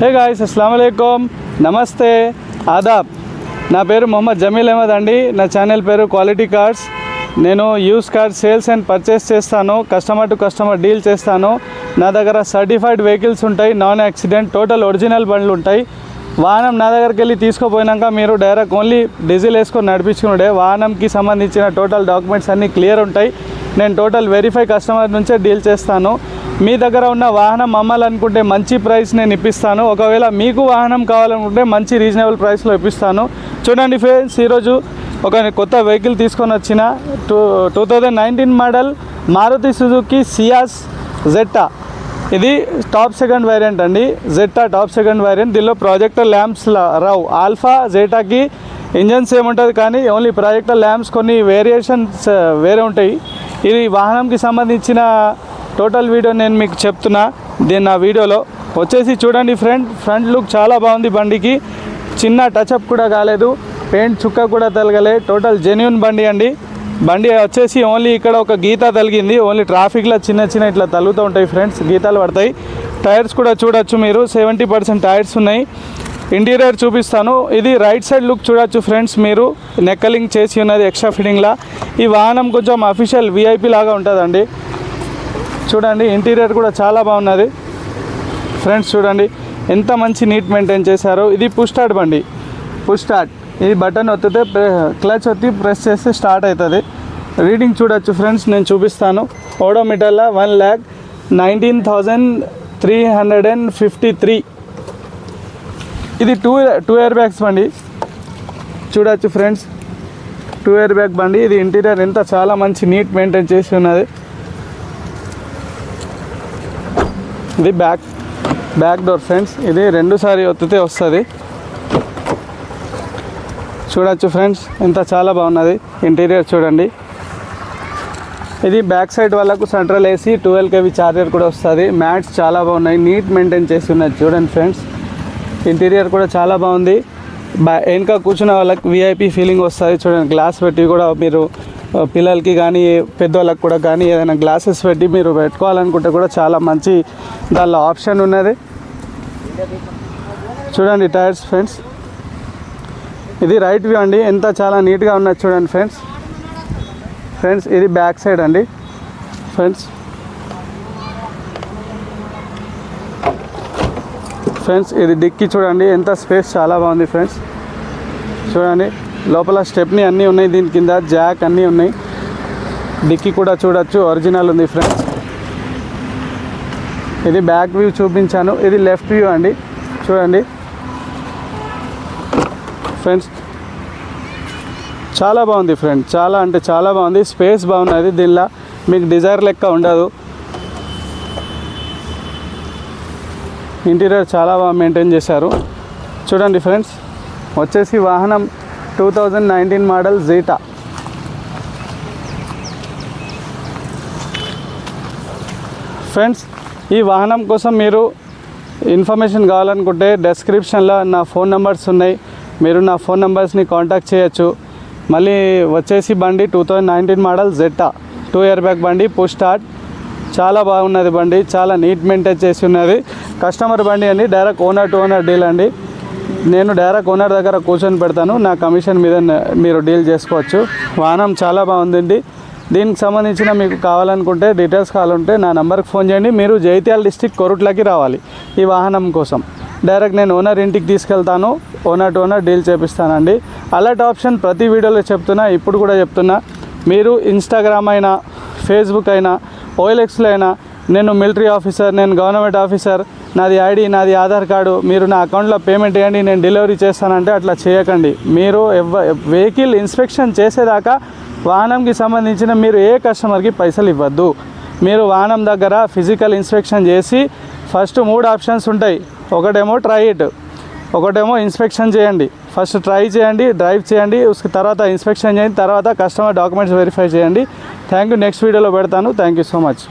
Hey guys, అస్సలాము అలైకుమ్, నమస్తే, ఆదాబ్. నా పేరు మొహమ్మద్ జమీల్ అహ్మద్ అండి. నా ఛానల్ పేరు క్వాలిటీ కార్స్. నేను use cars sales and purchase చేస్తాను, కస్టమర్ టు కస్టమర్ డీల్ చేస్తాను. నా దగ్గర సర్టిఫైడ్ వెహికల్స్ ఉంటాయి, నాన్ యాక్సిడెంట్ టోటల్ ఒరిజినల్ బండ్లు ఉంటాయి. వాహనం నా దగ్గరికి వెళ్ళి తీసుకుపోయినాక మీరు డైరెక్ట్ ఓన్లీ డీజిల్ వేసుకొని నడిపించుకునే వాహనంకి సంబంధించిన టోటల్ డాక్యుమెంట్స్ అన్నీ క్లియర్ ఉంటాయి. నేను టోటల్ వెరిఫై కస్టమర్ నుంచే డీల్ చేస్తాను. మీ దగ్గర ఉన్న వాహనం అమ్మాలనుకుంటే మంచి ప్రైస్ నేను ఇప్పిస్తాను. ఒకవేళ మీకు వాహనం కావాలనుకుంటే మంచి రీజనబుల్ ప్రైస్లో ఇప్పిస్తాను. చూడండి ఫ్రెండ్స్, ఈరోజు ఒక కొత్త వెహికల్ తీసుకొని వచ్చిన 2019 మోడల్ మారుతి సుజుకి సియాస్ జెట్టా. ఇది టాప్ సెకండ్ వేరియంట్ అండి, జెట్టా టాప్ సెకండ్ వేరియంట్. దీనిలో ప్రాజెక్టర్ ల్యాంప్స్ రావు. ఆల్ఫా జెటాకి ఇంజన్స్ ఏముంటుంది కానీ ఓన్లీ ప్రాజెక్టర్ ల్యాంప్స్ కొన్ని వేరియేషన్స్ వేరే ఉంటాయి. ఇది వాహనంకి సంబంధించిన టోటల్ వీడియో నేను మీకు చెప్తున్నా నా వీడియోలో. వచ్చేసి చూడండి ఫ్రంట్ లుక్ చాలా బాగుంది. బండికి చిన్న టచ్అప్ కూడా కాలేదు, పెయింట్ చుక్క కూడా తలగలే. టోటల్ జెన్యూన్ బండి అండి. బండి వచ్చేసి ఓన్లీ ఇక్కడ ఒక గీత తలిగింది. ఓన్లీ ట్రాఫిక్లో చిన్న ఇట్లా తగులుతూ ఉంటాయి ఫ్రెండ్స్, గీతాలు పడతాయి. టైర్స్ కూడా చూడొచ్చు మీరు, 70% టైర్స్ ఉన్నాయి. ఇంటీరియర్ చూపిస్తాను. ఇది రైట్ సైడ్ లుక్ చూడొచ్చు ఫ్రెండ్స్ మీరు, నెక్కలింగ్ చేసి ఉన్నది ఎక్స్ట్రా ఫిట్టింగ్లా. ఈ వాహనం కొంచెం అఫీషియల్ VIP లాగా ఉంటుందండి. చూడండి, ఇంటీరియర్ కూడా చాలా బాగున్నది ఫ్రెండ్స్. చూడండి ఎంత మంచి నీట్ మెయింటైన్ చేశారో. ఇది పుష్ స్టార్ట్ బండి, పుష్ స్టార్ట్. ఇది బటన్ ఒత్తితే క్లచ్ ఒత్తి ప్రెస్ చేస్తే స్టార్ట్ అవుతుంది. రీడింగ్ చూడొచ్చు ఫ్రెండ్స్, నేను చూపిస్తాను. ఓడోమీటర్లో 1,19,353. ఇది టూ ఇయర్ బ్యాగ్స్ బండి చూడొచ్చు ఫ్రెండ్స్, 2 ఇయర్ బ్యాగ్ బండి. ఇది ఇంటీరియర్ ఎంత చాలా మంచి నీట్ మెయింటైన్ చేసి ఉన్నది. ఇది బ్యాక్ డోర్ ఫ్రెండ్స్. ఇది 2 సారి ఒత్తితే వస్తుంది. చూడొచ్చు ఫ్రెండ్స్ ఎంత చాలా బాగున్నది ఇంటీరియర్. చూడండి, ఇది బ్యాక్ సైడ్ వాళ్ళకు సెంట్రల్ AC 12 kV ఛార్జర్ కూడా వస్తుంది. మ్యాట్స్ చాలా బాగున్నాయి, నీట్ మెయింటైన్ చేసి ఉన్నది. చూడండి ఫ్రెండ్స్, ఇంటీరియర్ కూడా చాలా బాగుంది. వెనక కూర్చున్న వాళ్ళకి VIP ఫీలింగ్ వస్తుంది. చూడండి, గ్లాస్ పెట్టి కూడా మీరు పిల్లలకి కానీ పెద్దవాళ్ళకి కూడా కానీ ఏదైనా గ్లాసెస్ పెట్టి మీరు పెట్టుకోవాలనుకుంటే కూడా చాలా మంచి దానిలో ఆప్షన్ ఉన్నది. చూడండి టైర్స్ ఫ్రెండ్స్, ఇది రైట్ వ్యూ అండి. ఎంత చాలా నీట్గా ఉన్నది చూడండి ఫ్రెండ్స్. ఇది బ్యాక్ సైడ్ అండి ఫ్రెండ్స్. ఇది డిక్కీ చూడండి, ఎంత స్పేస్ చాలా బాగుంది ఫ్రెండ్స్. చూడండి, లోపల స్టెప్ని అన్నీ ఉన్నాయి, దీని కింద జాక్ అన్నీ ఉన్నాయి. డిక్కీ కూడా చూడొచ్చు, ఒరిజినల్ ఉంది ఫ్రెండ్స్. ఇది బ్యాక్ వ్యూ చూపించాను. ఇది లెఫ్ట్ వ్యూ అండి. చూడండి ఫ్రెండ్స్, చాలా బాగుంది ఫ్రెండ్స్, చాలా అంటే చాలా బాగుంది. స్పేస్ బాగున్నది, దీనిలో మీకు డిజైర్ లెక్క ఉండదు. ఇంటీరియర్ చాలా బాగా మెయింటైన్ చేశారు. చూడండి ఫ్రెండ్స్, వచ్చేసి వాహనం 2019 మోడల్ జెట్టా. ఫ్రెండ్స్, ఈ వాహనం కోసం మీరు ఇన్ఫర్మేషన్ కావాలనుకుంటే డిస్క్రిప్షన్లో నా ఫోన్ నెంబర్స్ ఉన్నాయి, మీరు నా ఫోన్ నెంబర్స్ని కాంటాక్ట్ చేయొచ్చు. మళ్ళీ వచ్చేసి బండి 2019 మోడల్ జెట్టా 2 ఇయర్ బ్యాగ్ బండి, పుష్ స్టార్ట్. చాలా బాగున్నది బండి, చాలా నీట్ మెయింటైన్ చేసి ఉన్నది. కస్టమర్ బండి అండి, direct owner to owner deal అండి. నేను డైరెక్ట్ ఓనర్ దగ్గర కూర్చొని పెడతాను, నా కమిషన్ మీద మీరు డీల్ చేసుకోవచ్చు. వాహనం చాలా బాగుందండి. దీనికి సంబంధించిన మీకు కావాలనుకుంటే డీటెయిల్స్ కావాలంటే నా నెంబర్కి ఫోన్ చేయండి. మీరు జైత్యాల డిస్టిక్ కొరుట్లకి రావాలి ఈ వాహనం కోసం. డైరెక్ట్ నేను ఓనర్ ఇంటికి తీసుకెళ్తాను, ఓనర్ టు ఓనర్ డీల్ చేపిస్తానండి. అలర్ట్ ఆప్షన్ ప్రతి వీడియోలో చెప్తున్నా, ఇప్పుడు కూడా చెప్తున్నా. మీరు ఇన్స్టాగ్రామ్ అయినా, ఫేస్బుక్ అయినా, OLXలో అయినా నేను మిలిటరీ ఆఫీసర్, నేను గవర్నమెంట్ ఆఫీసర్, నాది ID, నాది ఆధార్ కార్డు, మీరు నా అకౌంట్లో పేమెంట్ చేయండి, నేను డెలివరీ చేస్తానంటే అట్లా చేయకండి. మీరు వెహికల్ ఇన్స్పెక్షన్ చేసేదాకా వాహనంకి సంబంధించిన మీరు ఏ కస్టమర్కి పైసలు ఇవ్వద్దు. మీరు వాహనం దగ్గర ఫిజికల్ ఇన్స్పెక్షన్ చేసి ఫస్ట్ 3 ఆప్షన్స్ ఉంటాయి. ఒకటేమో ట్రై ఇట్, ఒకటేమో ఇన్స్పెక్షన్ చేయండి. ఫస్ట్ ట్రై చేయండి, డ్రైవ్ చేయండి, తర్వాత ఇన్స్పెక్షన్ చేయండి, తర్వాత కస్టమర్ డాక్యుమెంట్స్ వెరిఫై చేయండి. Thank you. నెక్స్ట్ వీడియోలో పెడతాను. Thank you so much.